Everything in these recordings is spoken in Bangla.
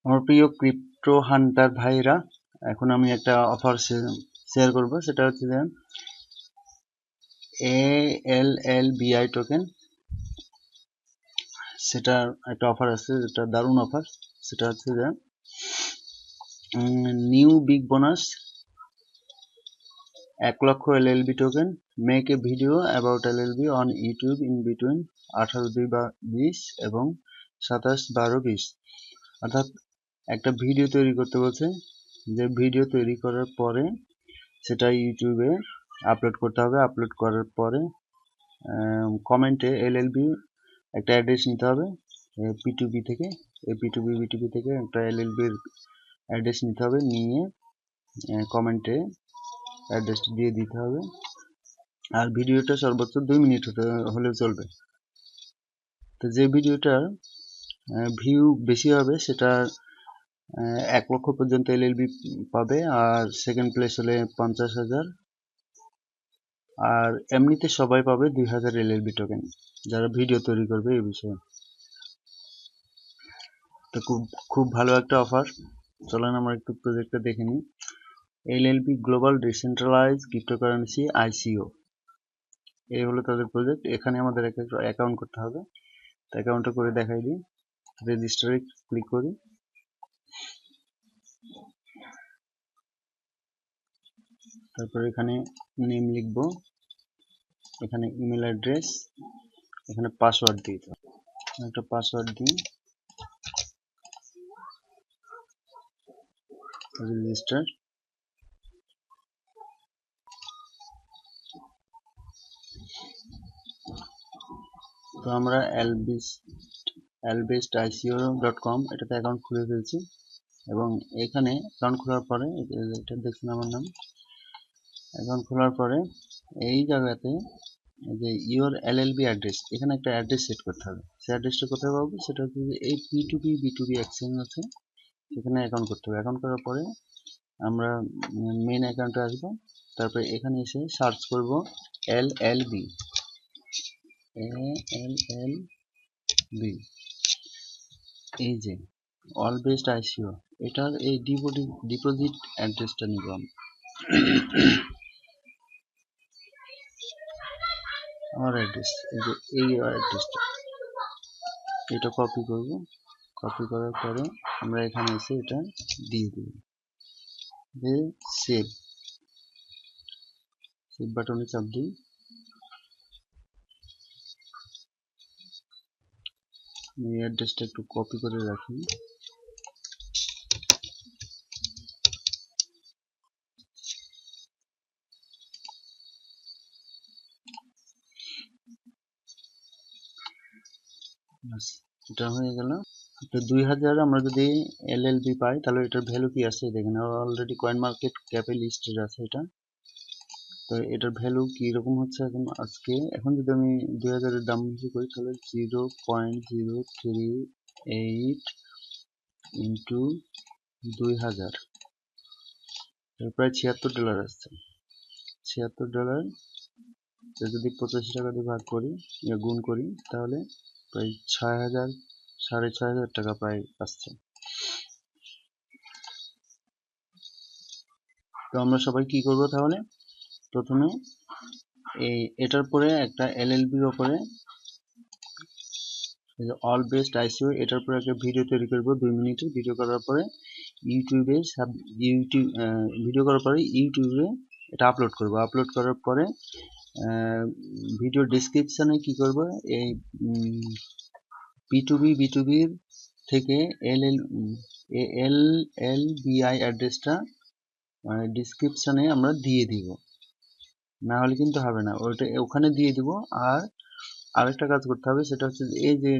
আমার প্রিয় ক্রিপ্টো হান্টার ভাইরা, এখন আমি একটা অফার শেয়ার করব। সেটা হচ্ছে যে ALLBI টোকেন, সেটার একটা অফার আছে, যেটা দারুণ অফার। সেটা হচ্ছে যে নিউ বিগ বোনাস 1 লক্ষ LLB token, make a video about LLB on YouTube in between 18/2/20 এবং 27/12/20। অর্থাৎ একটা ভিডিও তৈরি করতে বলছে, যে ভিডিও তৈরি করার পরে সেটা ইউটিউবে আপলোড করতে হবে। আপলোড করার পরে কমেন্টে LLB একটা অ্যাড্রেস নিতে হবে P2B থেকে, P2B B2B থেকে একটা LLB এর অ্যাড্রেস নিতে হবে, নিয়ে কমেন্টে অ্যাড্রেসটা দিয়ে দিতে হবে। আর ভিডিওটা সর্বোচ্চ 2 মিনিট হলেও চলবে। তো যে ভিডিওটার ভিউ বেশি হবে সেটা 1 লক্ষ পর্যন্ত LLB পাবে, আর সেকেন্ড প্লেস হলে 50,000, আর এমনিতে সবাই পাবে 2000 LLB টোকেন যারা ভিডিও তৈরি করবে এই বিষয়ে। তো খুব ভালো একটা অফার। চলেন আমরা একটু প্রজেক্টটা দেখে নিই। LLB global decentralize cryptocurrency ICO, এই হলো তাদের প্রজেক্ট। এখানে আমাদের একটা অ্যাকাউন্ট করতে হবে। তো অ্যাকাউন্টটা করে দেখাই দিই। রেজিস্টারে ক্লিক করি, তারপর এখানে নেম লিখবো, এখানে ইমেল অ্যাড্রেস, এখানে পাসওয়ার্ড দিই। একটা পাসওয়ার্ড দিই, রেজিস্টার। তো আমরা albestico.com এটাতে অ্যাকাউন্ট খুলে ফেলছি, এবং এখানে অ্যাকাউন্ট খোলার পরে এটা দেখুন আমার নাম। অ্যাকাউন্ট খোলার পরে এই জায়গাতে যে ইওর LLB অ্যাড্রেস, এখানে একটা অ্যাড্রেস সেট করতে হবে। সেই অ্যাড্রেসটা কোথায় পাবো? সেটা হচ্ছে যে এই P2B B2B এক্সচেঞ্জ আছে, এখানে অ্যাকাউন্ট করতে হবে। অ্যাকাউন্ট করার পরে আমরা মেন অ্যাকাউন্টে আসবো, তারপরে এখানে এসে সার্চ করব LLB, এই যে অল বেস্ট ICO, এটার এই ডিপোজিট অ্যাড্রেসটা নিব আমি। আমার অ্যাড্রেস এই যে এই অ্যাড্রেসটা, এটা কপি করব। কপি করার পরে আমরা এখানে এসে এটা দিয়ে দেব, দিয়ে সেভ বাটনে চাপ দিই। এই অ্যাড্রেসটা একটু কপি করে রাখি। এটা হয়ে গেল। তো 2000 আমরা যদি LLB পাই, তাহলে এটার ভ্যালু কি আছে দেখেন। অলরেডি কয়েন মার্কেট ক্যাপে লিস্টেড আছে এটা। তো এটার ভ্যালু কি রকম হচ্ছে এখন আজকে, এখন যদি আমি 2000 এর দাম বেশি করি, তাহলে 0.038 ইন্টু 2000, প্রায় $76 আসছে। $76 যদি 85 টাকা দিয়ে ভাগ করি, গুণ করি, তাহলে প্রায় 6000, 6500 টাকা প্রায় আসছে। তো আমরা সবাই কি করব তাহলে? প্রথমে এটার পরে একটা LLBর উপরে অল বেস্ট ICO, এটার পরে একটা ভিডিও তৈরি করব 2 মিনিটের। ভিডিও করার পরে ইউটিউবে এটা আপলোড করব। আপলোড করার পরে ভিডিও ডেসক্রিপশনে কি করব, এই P2B B2Bর থেকে LLBI অ্যাড্রেসটা ডিসক্রিপশনে আমরা দিয়ে দিব, না হলে কিন্তু হবে না। ওখানে দিয়ে দিব। আর আরেকটা কাজ করতে হবে, সেটা হচ্ছে এই যে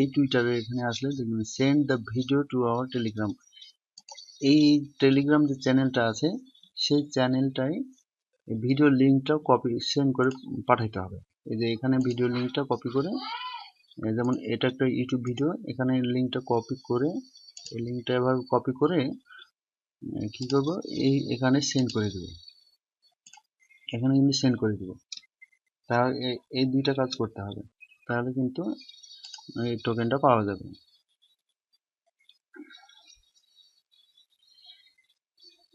এই টুইটারে এখানে আসলে দেখবেন send the video to our Telegram, এই টেলিগ্রাম যে চ্যানেলটা আছে সেই চ্যানেলটাই ভিডিও লিঙ্কটা কপি সেন্ড করে পাঠাইতে হবে। এই যে এখানে ভিডিও লিঙ্কটা কপি করে, যেমন এটা একটা ইউটিউব ভিডিও, এখানে লিঙ্কটা কপি করে, এই লিঙ্কটা এভাবে কপি করে কি করব, এখানে সেন্ড করে দেব। এখানে কিন্তু সেন্ড করে দেব। তাহলে এই দুইটা কাজ করতে হবে, তাহলে কিন্তু এই টোকেনটা পাওয়া যাবে।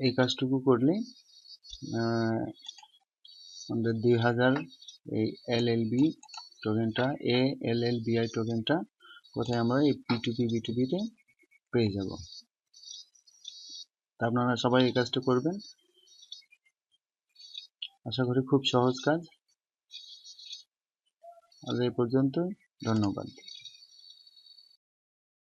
এই কাজটুকু করলে আমাদের 2000 এই এলএলবি টোকেনটা ALLBI টোকেনটা কোথায় আমরা এই P2P তে পেয়ে যাব। তা আপনারা সবাই এই কাজটা করবেন, আশা করি খুব সহজ কাজ। আজ এই পর্যন্ত, ধন্যবাদ।